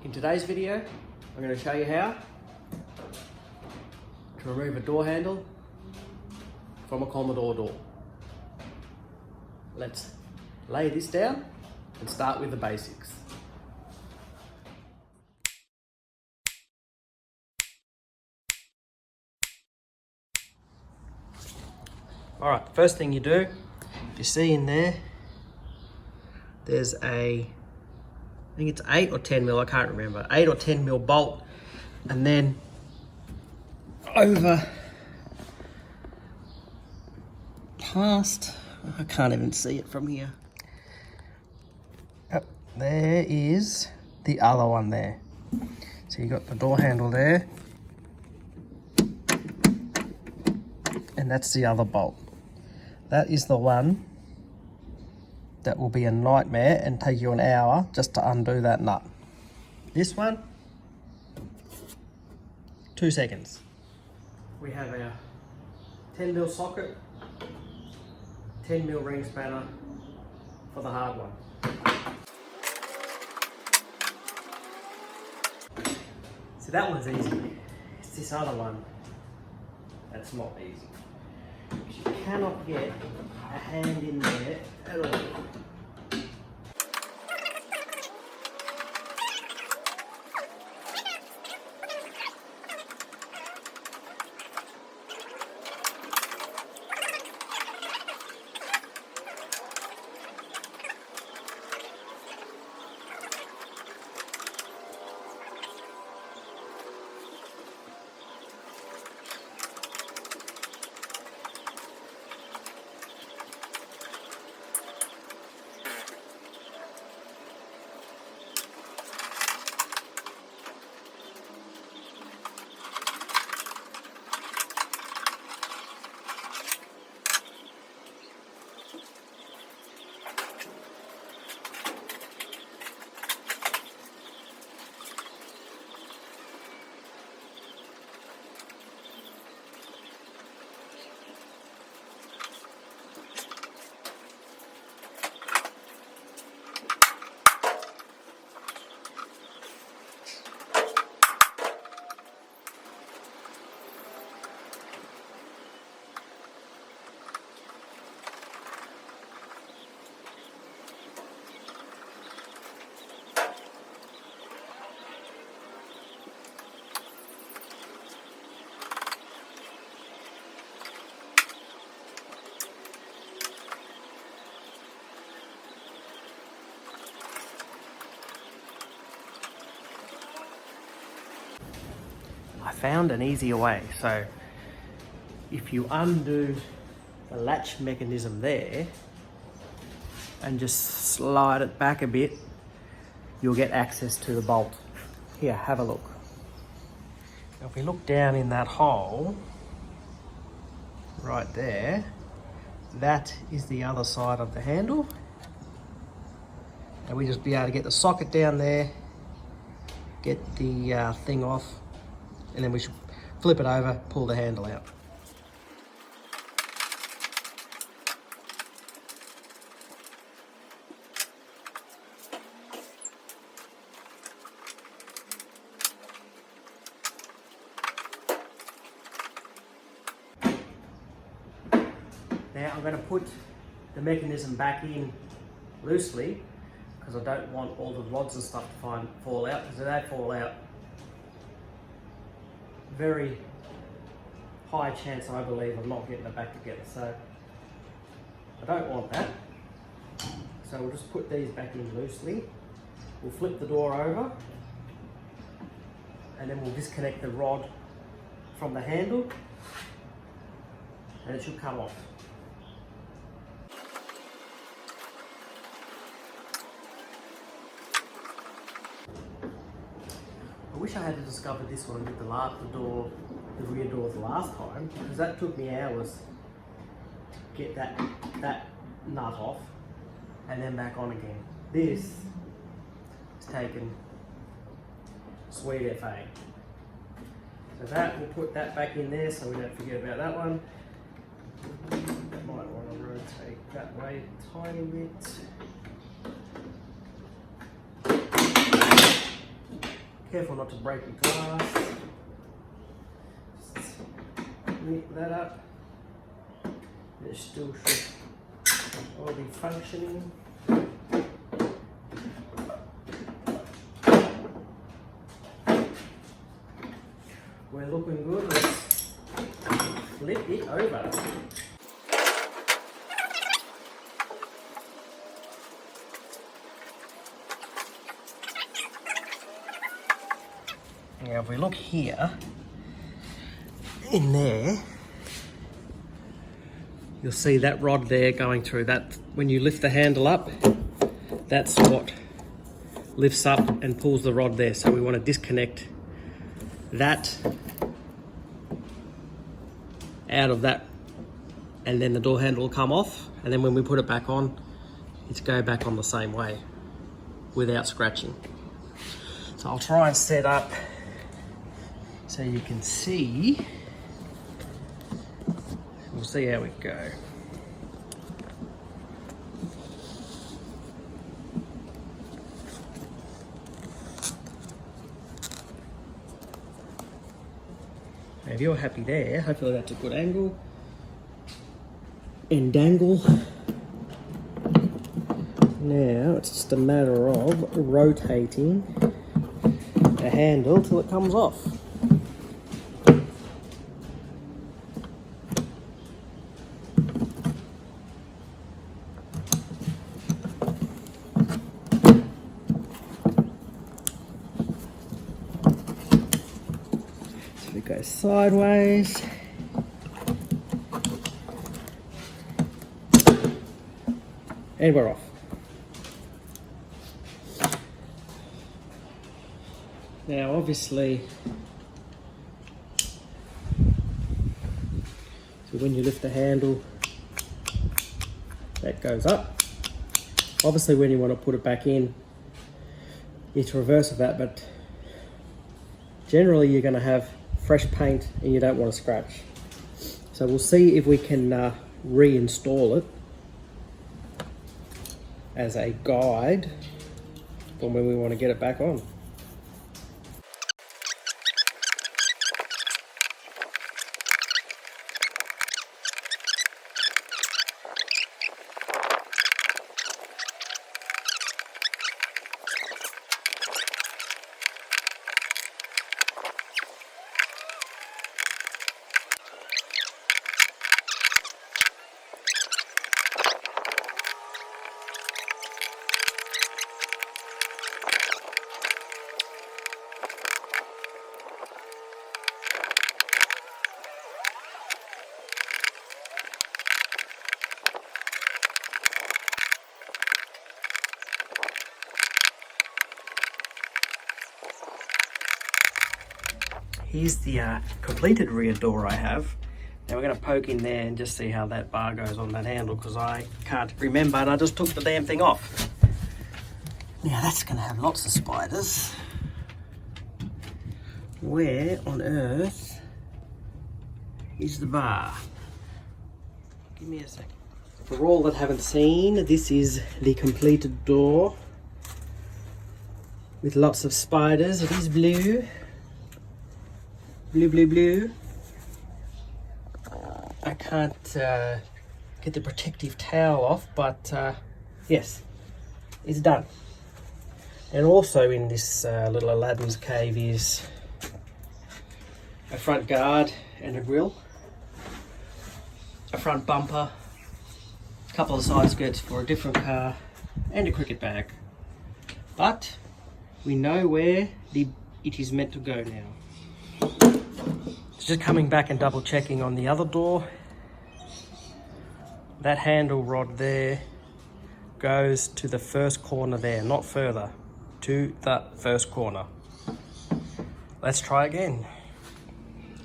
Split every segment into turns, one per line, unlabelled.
In today's video, I'm going to show you how to remove a door handle from a Commodore door. Let's lay this down and start with the basics. Alright, the first thing you do, if you see in there, there's I think it's 8 or 10 mil, I can't remember, 8 or 10 mil bolt, and then over past, I can't even see it from here. Yep, there is the other one there. So you got the door handle there, and that's the other bolt. That is the one that will be a nightmare and take you an hour just to undo that nut. This one, 2 seconds. We have our 10 mil socket, 10 mil ring spanner for the hard one. So that one's easy. It's this other one that's not easy. You cannot get a hand in there at all. I found an easier way. So if you undo the latch mechanism there and just slide it back a bit, you'll get access to the bolt. Here, have a look. Now if we look down in that hole right there, that is the other side of the handle. And we just be able to get the socket down there, get the thing off, and then we should flip it over, pull the handle out. Now I'm going to put the mechanism back in loosely because I don't want all the rods and stuff to fall out, because if they fall out, very high chance, I believe, of not getting it back together. So I don't want that. So we'll just put these back in loosely. We'll flip the door over and then we'll disconnect the rod from the handle and it should come off. I wish I had discovered this one with the rear doors last time, because that took me hours to get that nut off and then back on again. This is taken sweet FA. So that, we'll put that back in there so we don't forget about that one. Might want to rotate that way a tiny bit. Careful not to break your glass. Just nip that up. It still should all be functioning. We're looking good. Let's flip it over. Now if we look here, in there, you'll see that rod there going through. That when you lift the handle up, that's what lifts up and pulls the rod there. So we want to disconnect that out of that, and then the door handle will come off, and then when we put it back on, it's go back on the same way without scratching. So I'll try and set up so you can see. We'll see how we go. Now if you're happy there, hopefully that's a good angle. And dangle. Now it's just a matter of rotating the handle till it comes off. So we go sideways. And we're off. Now obviously, so when you lift the handle, that goes up. Obviously when you want to put it back in, it's reverse of that, but generally you're going to have fresh paint and you don't want to scratch. So we'll see if we can reinstall it as a guide for when we want to get it back on. Here's the completed rear door I have. Now we're going to poke in there and just see how that bar goes on that handle, because I can't remember and I just took the damn thing off. Now that's going to have lots of spiders. Where on earth is the bar? Give me a second. For all that haven't seen, this is the completed door with lots of spiders. It is blue. Blue, blue, blue. I can't get the protective towel off, but yes, it's done. And also in this little Aladdin's cave is a front guard and a grille, a front bumper, a couple of side skirts for a different car, and a cricket bag. But we know where it is meant to go now. Just coming back and double checking on the other door. That handle rod there goes to the first corner there, not further, to the first corner. Let's try again.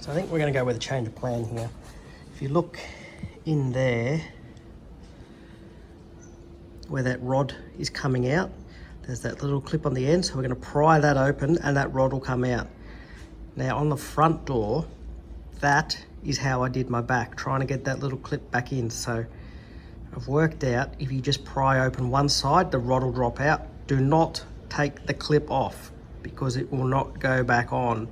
So I think we're going to go with a change of plan here. If you look in there, where that rod is coming out, there's that little clip on the end, so we're going to pry that open and that rod will come out. Now on the front door, that is how I did my back, trying to get that little clip back in. So I've worked out if you just pry open one side, the rod will drop out. Do not take the clip off. because it will not go back on.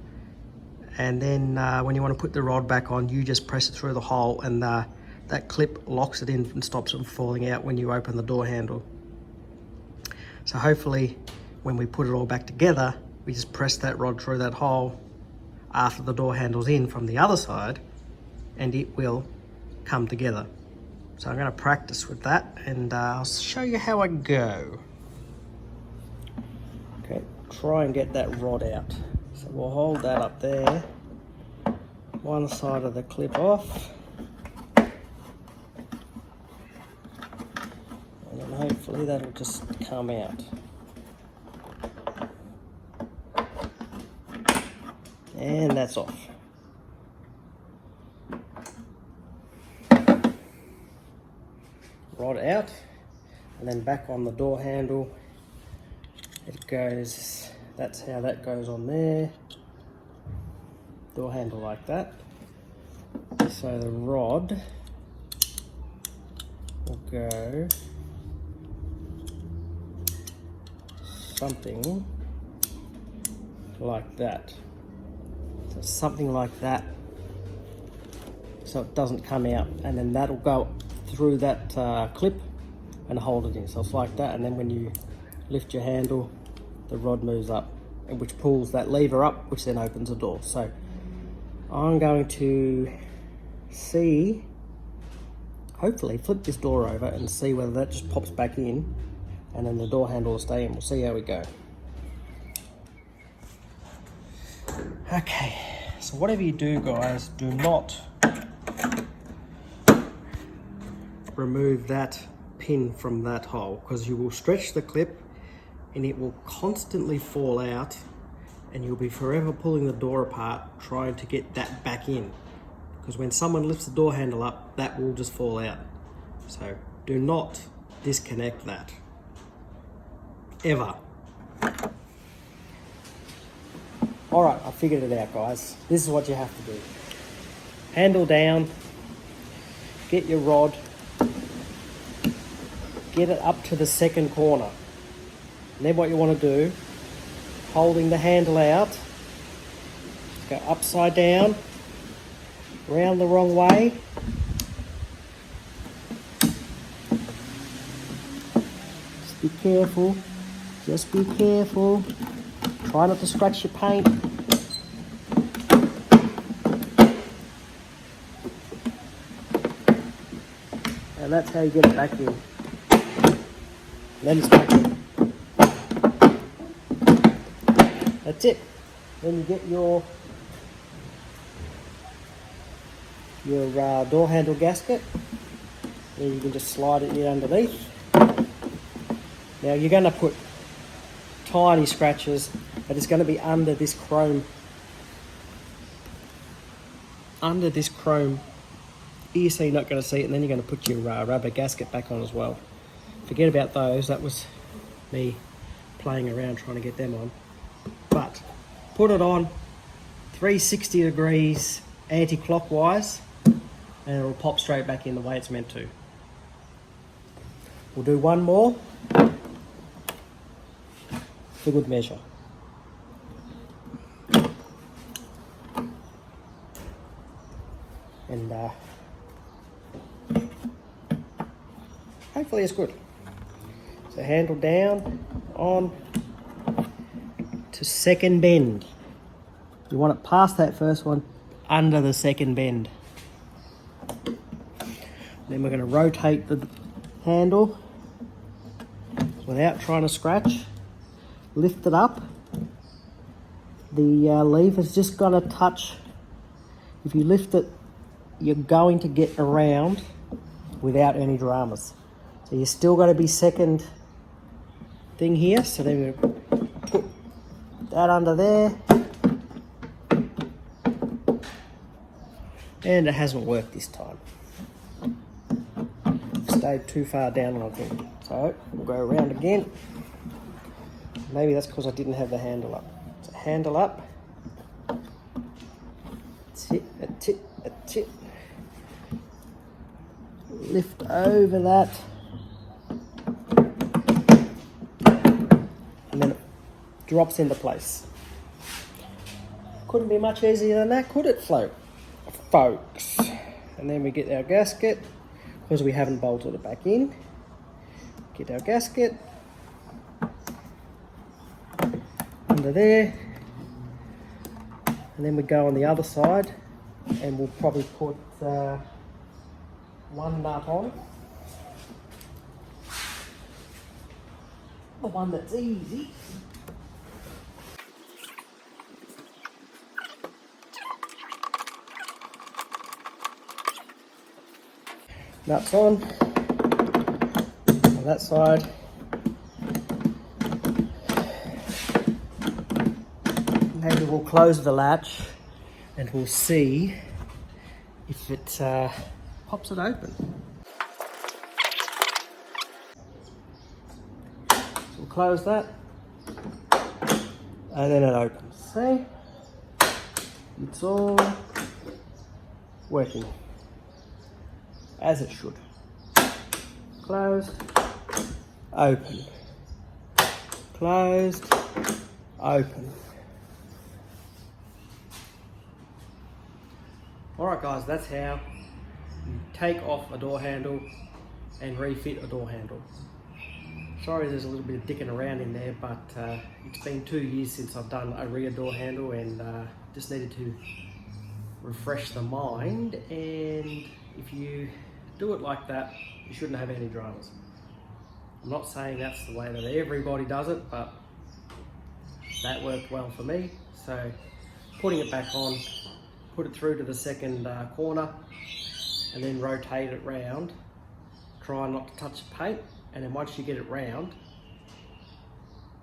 And then when you want to put the rod back on, you just press it through the hole, and that clip locks it in and stops it from falling out when you open the door handle. So hopefully when we put it all back together, we just press that rod through that hole after the door handle's in from the other side, and it will come together. So I'm going to practice with that, and I'll show you how I go. Okay, try and get that rod out. So we'll hold that up there, one side of the clip off, and then hopefully that'll just come out. And that's off. Rod out, and then back on the door handle. It goes, that's how that goes on there. Door handle like that. So the rod will go something like that. So something like that, so it doesn't come out, and then that'll go through that clip and hold it in. So it's like that, and then when you lift your handle, the rod moves up, and which pulls that lever up, which then opens the door. So I'm going to see, hopefully flip this door over and see whether that just pops back in, and then the door handle will stay in. We'll see how we go. Okay, so whatever you do, guys, do not remove that pin from that hole, because you will stretch the clip and it will constantly fall out, and you'll be forever pulling the door apart trying to get that back in, because when someone lifts the door handle up, that will just fall out. So do not disconnect that, ever. Alright, I figured it out, guys. This is what you have to do. Handle down, get your rod, get it up to the second corner. And then what you want to do, holding the handle out, go upside down, round the wrong way. Just be careful, just be careful. Try not to scratch your paint. And that's how you get it back in. And then it's back in. That's it. Then you get your door handle gasket. And you can just slide it in underneath. Now you're going to put tiny scratches, but it's going to be under this chrome. Under this chrome here, so you're not going to see it, and then you're going to put your rubber gasket back on as well. Forget about those, that was me playing around trying to get them on. But put it on 360 degrees anti-clockwise, and it'll pop straight back in the way it's meant to. We'll do one more for good measure. And hopefully it's good. So handle down, on to second bend. You want it past that first one, under the second bend. Then we're going to rotate the handle without trying to scratch. Lift it up. The lever's just going to touch. If you lift it, you're going to get around without any dramas. So you're still got to be second thing here. So then we put that under there. And it hasn't worked this time. Stayed too far down, I think. So we'll go around again. Maybe that's because I didn't have the handle up. So handle up. That's it, that's it, that's it. Lift over that. And then drops into place. Couldn't be much easier than that, could it, folks? And then we get our gasket, because we haven't bolted it back in. Get our gasket under there, and then we go on the other side, and we'll probably put one nut on. The one that's easy. Nuts on that side. Maybe we'll close the latch and we'll see if it pops it open. So we'll close that and then it opens. See? It's all working as it should. Closed, open, closed, open. Alright guys, that's how you take off a door handle and refit a door handle. Sorry there's a little bit of dicking around in there, but it's been 2 years since I've done a rear door handle, and just needed to refresh the mind. And if you do it like that, you shouldn't have any dramas. I'm not saying that's the way that everybody does it, but that worked well for me. So putting it back on, put it through to the second corner, and then rotate it round. Try not to touch the paint, and then once you get it round,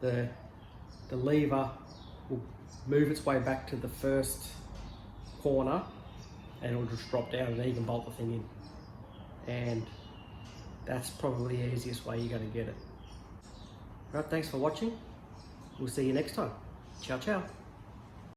the lever will move its way back to the first corner, and it'll just drop down and even bolt the thing in. And that's probably the easiest way you're going to get it. Right, thanks for watching. We'll see you next time. Ciao, ciao.